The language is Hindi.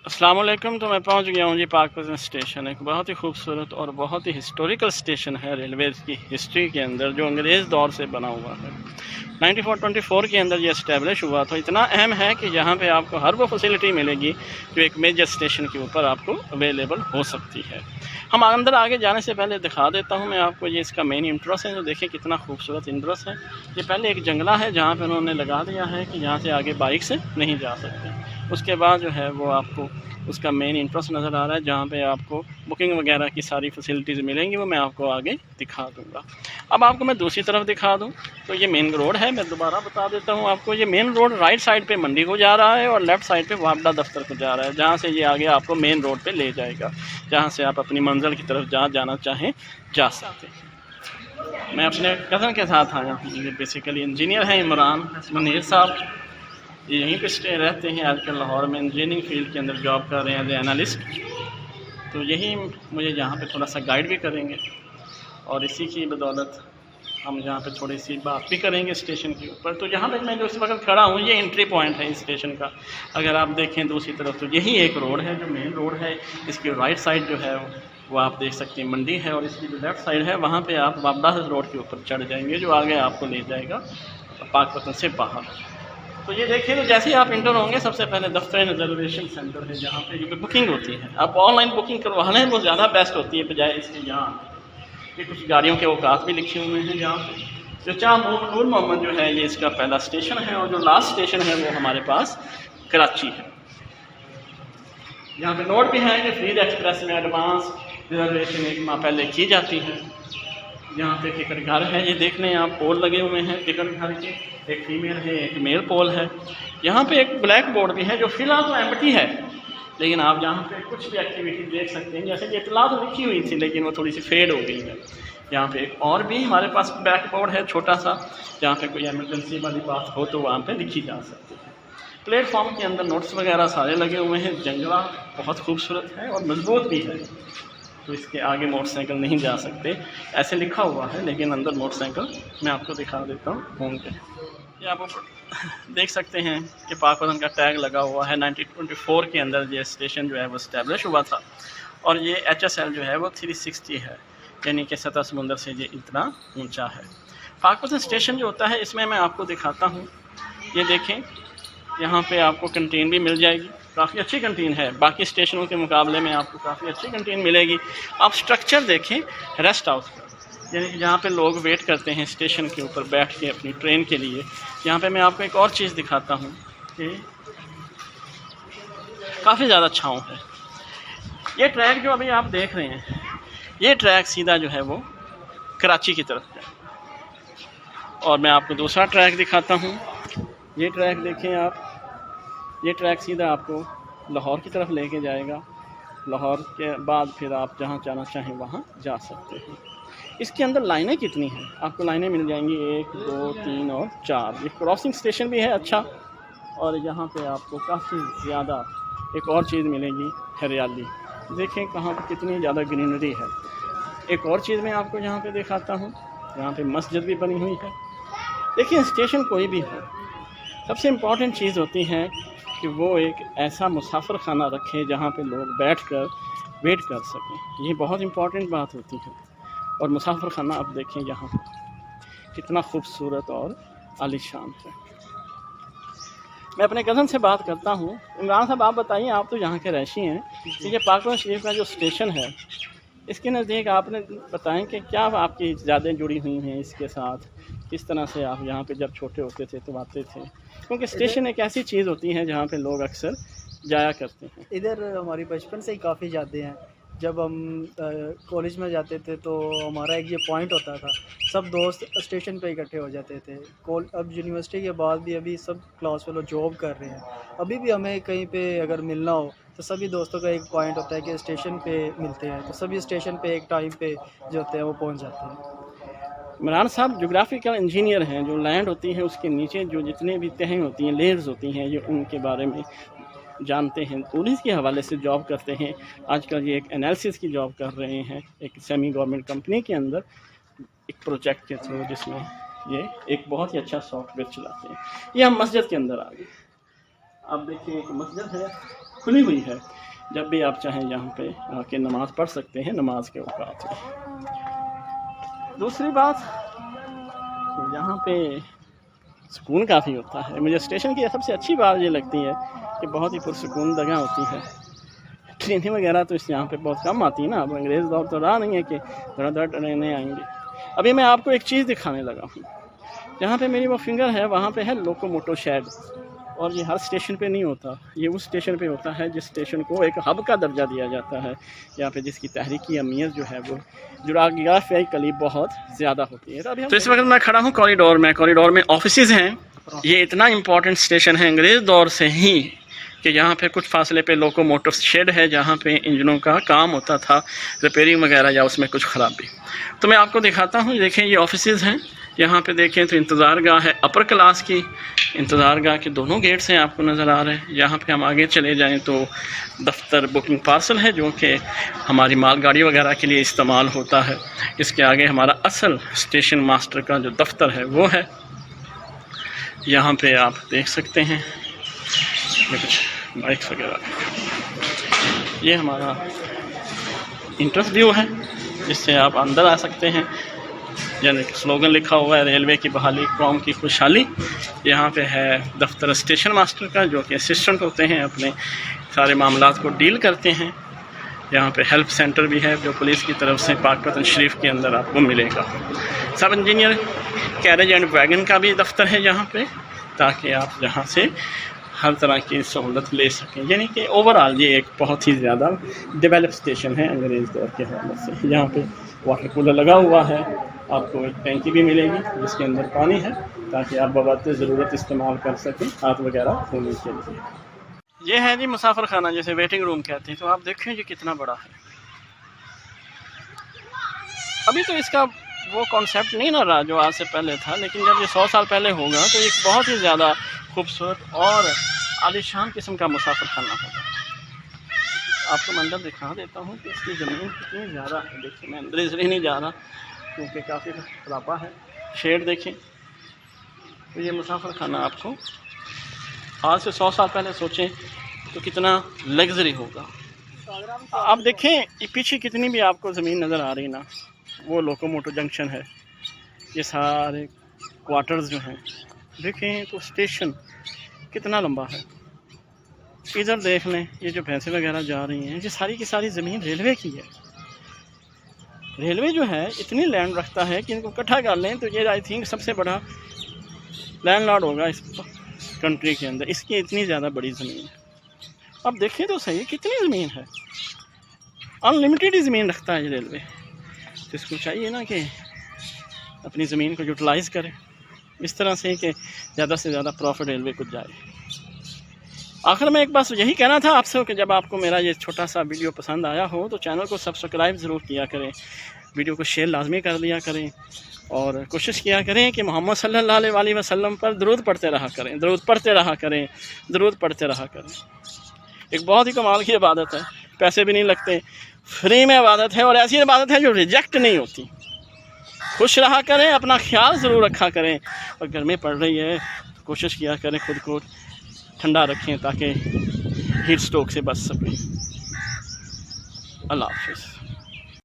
अस्सलाम वालेकुम। तो मैं पहुंच गया हूं जी पाकपतन स्टेशन। एक बहुत ही खूबसूरत और बहुत ही हिस्टोरिकल स्टेशन है रेलवे की हिस्ट्री के अंदर, जो अंग्रेज़ दौर से बना हुआ है। 9424 के अंदर ये इस्टेब्लिश हुआ। तो इतना अहम है कि यहाँ पे आपको हर वो फैसिलिटी मिलेगी जो एक मेजर स्टेशन के ऊपर आपको अवेलेबल हो सकती है। हम अंदर आगे जाने से पहले दिखा देता हूँ मैं आपको, ये इसका मेन इंट्रेंस है। जो देखिए कितना खूबसूरत इंट्रेंस है। ये पहले एक जंगला है जहाँ पे उन्होंने लगा दिया है कि यहाँ से आगे बाइक से नहीं जा सकते। उसके बाद जो है वो आपको उसका मेन इंट्रेंस नज़र आ रहा है, जहाँ पे आपको बुकिंग वगैरह की सारी फैसिलिटीज़ मिलेंगी, वो मैं आपको आगे दिखा दूँगा। अब आपको मैं दूसरी तरफ दिखा दूँ तो ये मेन रोड है। मैं दोबारा बता देता हूँ आपको, ये मेन रोड राइट साइड पे मंडी को जा रहा है और लेफ़्ट साइड पे वापडा दफ्तर को जा रहा है, जहाँ से ये आगे आपको मेन रोड पे ले जाएगा, जहाँ से आप अपनी मंजिल की तरफ जहाँ जाना चाहें जा सकते हैं। मैं अपने कज़न के साथ आया हूँ। ये बेसिकली इंजीनियर हैं इमरान मुनीर साहब। ये यहीं पे स्टे रहते हैं, आजकल लाहौर में इंजीनियरिंग फील्ड के अंदर जॉब कर रहे हैं एज ए एनालिस्ट। तो यही मुझे यहाँ पे थोड़ा सा गाइड भी करेंगे और इसी की बदौलत हम यहाँ पे थोड़ी सी बात भी करेंगे स्टेशन के ऊपर। तो यहाँ पे मैं जो इस वक्त खड़ा हूँ, ये एंट्री पॉइंट है इस स्टेशन का। अगर आप देखें दूसरी तरफ तो यही एक रोड है जो मेन रोड है। इसकी राइट साइड जो है वो आप देख सकते हैं मंडी है, और इसकी जो लेफ़्ट साइड है वहाँ पर आप वापडा रोड के ऊपर चढ़ जाएंगे, जो आगे आपको ले जाएगा पाकपतन से बाहर। तो ये देखिए, तो जैसे ही आप इंटर होंगे सबसे पहले दफ्तर रिजर्वेशन सेंटर है, जहाँ पे जो बुकिंग होती है। आप ऑनलाइन बुकिंग करवा लें, वो ज़्यादा बेस्ट होती है बजाय इसके। यहाँ ये कुछ गाड़ियों के औकात भी लिखे हुए हैं जहाँ पे। जो चाह नूर मोहम्मद जो है ये इसका पहला स्टेशन है, और जो लास्ट स्टेशन है वो हमारे पास कराची है। यहाँ पे नोट भी है कि फ्रीड एक्सप्रेस में एडवांस रिजर्वेशन 1 माह पहले की जाती है। यहाँ पे टिकट घर है, ये देख लें आप, पोल लगे हुए हैं टिकट घर के। एक फीमेल है, एक मेल पोल है। यहाँ पे एक ब्लैक बोर्ड भी है जो फिलहाल तो एम्प्टी है, लेकिन आप यहाँ पे कुछ भी एक्टिविटी देख सकते हैं। जैसे कि इतला तो लिखी हुई थी लेकिन वो थोड़ी सी फेड हो गई है। यहाँ पे एक और भी हमारे पास ब्लैक बोर्ड है छोटा सा, जहाँ पे कोई एमरजेंसी वाली बात हो तो वहाँ पे लिखी जा सकती है। प्लेटफॉर्म के अंदर नोट्स वगैरह सारे लगे हुए हैं। जंगला बहुत खूबसूरत है और मजबूत भी है, तो इसके आगे मोटरसाइकिल नहीं जा सकते, ऐसे लिखा हुआ है, लेकिन अंदर मोटरसाइकिल मैं आपको दिखा देता हूँ घूम के। ये आप देख सकते हैं कि पाकपतन का टैग लगा हुआ है। 1924 के अंदर ये स्टेशन जो है वो इस्टेब्लिश हुआ था, और ये HSL जो है वो 360 है, यानी कि सतह समुंदर से ये इतना ऊंचा है। पाकपतन स्टेशन जो होता है, इसमें मैं आपको दिखाता हूँ। ये देखें, यहाँ पे आपको कंटीन भी मिल जाएगी। काफ़ी अच्छी कंटीन है, बाकी स्टेशनों के मुकाबले में आपको काफ़ी अच्छी कंटीन मिलेगी। आप स्ट्रक्चर देखें रेस्ट हाउस का, यानी कि जहाँ पे लोग वेट करते हैं स्टेशन के ऊपर बैठ के अपनी ट्रेन के लिए। यहाँ पे मैं आपको एक और चीज़ दिखाता हूँ कि काफ़ी ज़्यादा छाँव है। ये ट्रैक जो अभी आप देख रहे हैं, ये ट्रैक सीधा जो है वो कराची की तरफ है। और मैं आपको दूसरा ट्रैक दिखाता हूँ। ये ट्रैक देखें आप, ये ट्रैक सीधा आपको लाहौर की तरफ लेके जाएगा। लाहौर के बाद फिर आप जहाँ जाना चाहें वहाँ जा सकते हैं। इसके अंदर लाइनें कितनी हैं, आपको लाइनें मिल जाएंगी 1, 2, 3 और 4। ये क्रॉसिंग स्टेशन भी है अच्छा, और यहाँ पे आपको काफ़ी ज़्यादा एक और चीज़ मिलेगी, हरियाली। देखें कहाँ पर कितनी ज़्यादा ग्रीनरी है। एक और चीज़ मैं आपको यहाँ पे दिखाता हूँ, यहाँ पे मस्जिद भी बनी हुई है। देखिए, स्टेशन कोई भी हो, सबसे इम्पॉर्टेंट चीज़ होती है कि वो एक ऐसा मुसाफिर खाना रखे जहाँ पे लोग बैठकर वेट कर सकें। ये बहुत इम्पॉर्टेंट बात होती है। और मुसाफिर खाना आप देखें यहाँ कितना खूबसूरत और आलीशान है। मैं अपने कज़न से बात करता हूँ। इमरान साहब, आप बताइए, आप तो यहाँ के रहशी हैं, ये पाकपतन शरीफ का जो स्टेशन है, इसके नज़दीक आपने बताएं कि क्या आपकी यादें जुड़ी हुई हैं इसके साथ, किस तरह से आप यहाँ पे जब छोटे होते थे तो आते थे, क्योंकि स्टेशन एक ऐसी चीज़ होती है जहाँ पे लोग अक्सर जाया करते हैं। इधर हमारी बचपन से ही काफ़ी यादें हैं। जब हम कॉलेज में जाते थे तो हमारा एक ये पॉइंट होता था, सब दोस्त स्टेशन पे इकट्ठे हो जाते थे। अब यूनिवर्सिटी के बाद भी अभी सब क्लास फेलो जॉब कर रहे हैं, अभी भी हमें कहीं पे अगर मिलना हो तो सभी दोस्तों का एक पॉइंट होता है कि स्टेशन पे मिलते हैं। तो सभी स्टेशन पे एक टाइम पे जो होते हैं वो पहुँच जाते हैं। इमरान साहब जोग्राफिकल इंजीनियर हैं। जो लैंड होती है उसके नीचे जो जितने भी तहें होती हैं, लेयर्स होती हैं, ये उनके बारे में जानते हैं। पुलिस के हवाले से जॉब करते हैं। आजकल ये एक एनालिसिस की जॉब कर रहे हैं एक सेमी गवर्नमेंट कंपनी के अंदर, एक प्रोजेक्ट के थ्रू, जिसमें ये एक बहुत ही अच्छा सॉफ्टवेयर चलाते हैं। ये हम मस्जिद के अंदर आ गए। आप देखिए, एक मस्जिद है खुली हुई है, जब भी आप चाहें यहाँ पे आके नमाज़ पढ़ सकते हैं नमाज के औकात में। दूसरी बात, यहाँ पे सुकून काफ़ी होता है। मुझे स्टेशन की सबसे अच्छी बात ये लगती है कि बहुत ही पुरसुकून जगह होती है। ट्रेनें वगैरह तो इस यहाँ पे बहुत कम आती है ना, अब अंग्रेज़ दौर तो रहा नहीं है कि धड़ा ट्रेनें आएंगी। अभी मैं आपको एक चीज़ दिखाने लगा हूँ, जहाँ पे मेरी वो फिंगर है वहाँ पे है लोकोमोटिव शेड, और ये हर स्टेशन पे नहीं होता, ये उस स्टेशन पे होता है जिस स्टेशन को एक हब का दर्जा दिया जाता है, यहाँ पे जिसकी तहरीकी अहमियत जो है वो जोग्राफिकली बहुत ज़्यादा होती है। तो इस वक्त मैं खड़ा हूँ कॉरिडोर में। कॉरिडोर में ऑफिसेज हैं। ये इतना इम्पोर्टेंट स्टेशन है अंग्रेज़ दौर से ही कि यहाँ पे कुछ फासले पे लोकोमोटिव शेड है, जहाँ पे इंजनों का काम होता था, रिपेयरिंग वगैरह या उसमें कुछ ख़राबी। तो मैं आपको दिखाता हूँ, देखें ये ऑफिसेज हैं। यहाँ पे देखें तो इंतज़ार गाह है अपर क्लास की, इंतज़ार गाह के दोनों गेट्स हैं आपको नज़र आ रहे हैं। यहाँ पे हम आगे चले जाएं तो दफ्तर बुकिंग पार्सल है, जो कि हमारी मालगाड़ी वगैरह के लिए इस्तेमाल होता है। इसके आगे हमारा असल स्टेशन मास्टर का जो दफ्तर है वो है। यहाँ पे आप देख सकते हैं ये कुछ बाइक्स वगैरह। ये हमारा इंट्रेंस व्यू है, जिससे आप अंदर आ सकते हैं। यानी स्लोगन लिखा हुआ है, रेलवे की बहाली कौम की खुशहाली। यहाँ पे है दफ्तर स्टेशन मास्टर का, जो कि असिस्टेंट होते हैं, अपने सारे मामलात को डील करते हैं। यहाँ पे हेल्प सेंटर भी है, जो पुलिस की तरफ से पाकपतन शरीफ के अंदर आपको मिलेगा। सब इंजीनियर कैरेज एंड वैगन का भी दफ्तर है यहाँ पे, ताकि आप यहाँ से हर तरह की सहूलत ले सकें। यानी कि ओवरऑल ये एक बहुत ही ज़्यादा डेवलप स्टेशन है अंग्रेज़ दौर के हवाले से। यहाँ पे वाटर कूलर लगा हुआ है, आपको एक टैंकी भी मिलेगी जिसके अंदर पानी है, ताकि आप बवक्त ज़रूरत इस्तेमाल कर सकें हाथ वगैरह धोने के लिए। ये है जी मुसाफिर खाना, जैसे वेटिंग रूम कहते हैं। तो आप देखें ये कितना बड़ा है। अभी तो इसका वो कॉन्सेप्ट नहीं ना रहा जो आज से पहले था, लेकिन जब ये 100 साल पहले होगा तो एक बहुत ही ज़्यादा खूबसूरत और आलीशान किस्म का मुसाफिर खाना होगा। आपको मंदिर दिखा देता हूँ कि इसकी ज़मीन कितनी ज़्यादा है। देखिए, मैं अंदर इसलिए नहीं जा रहा क्योंकि काफ़ी खराबा है। शेड देखें। तो ये मुसाफिर खाना आपको आज से 100 साल पहले सोचें तो कितना लग्जरी होगा। आप देखें ये पीछे कितनी भी आपको ज़मीन नज़र आ रही ना, वो लोकोमोटिव जंक्शन है। ये सारे क्वार्टर्स जो हैं देखें तो स्टेशन कितना लंबा है। इधर देख लें, ये जो भैंसें वगैरह जा रही हैं, ये सारी की सारी ज़मीन रेलवे की है। रेलवे जो है इतनी लैंड रखता है कि इनको इकट्ठा कर लें तो ये आई थिंक सबसे बड़ा लैंडलॉर्ड होगा इस कंट्री के अंदर। इसकी इतनी ज़्यादा बड़ी ज़मीन है। अब देखें तो सही कितनी ज़मीन है, अनलिमिटेड ज़मीन रखता है ये रेलवे। तो इसको चाहिए ना कि अपनी ज़मीन को यूटिलाइज़ करें इस तरह से कि ज़्यादा से ज़्यादा प्रॉफिट रेलवे को जाए। आखिर में एक बात यही कहना था आपसे कि जब आपको मेरा ये छोटा सा वीडियो पसंद आया हो तो चैनल को सब्सक्राइब ज़रूर किया करें, वीडियो को शेयर लाजमी कर दिया करें, और कोशिश किया करें कि मोहम्मद सल्लल्लाहु अलैहि वसल्लम पर दरूद पढ़ते रहा करें, दरूद पढ़ते रहा करें, दरूद पढ़ते रहा करें। एक बहुत ही कमाल की इबादत है, पैसे भी नहीं लगते, फ्री में इबादत है, और ऐसी इबादत है जो रिजेक्ट नहीं होती। खुश रहा करें, अपना ख्याल ज़रूर रखा करें, और गर्मी पड़ रही है तो कोशिश किया करें खुद को ठंडा रखें ताकि हीट स्ट्रोक से बच सकें। अल्लाह हाफ़िज़।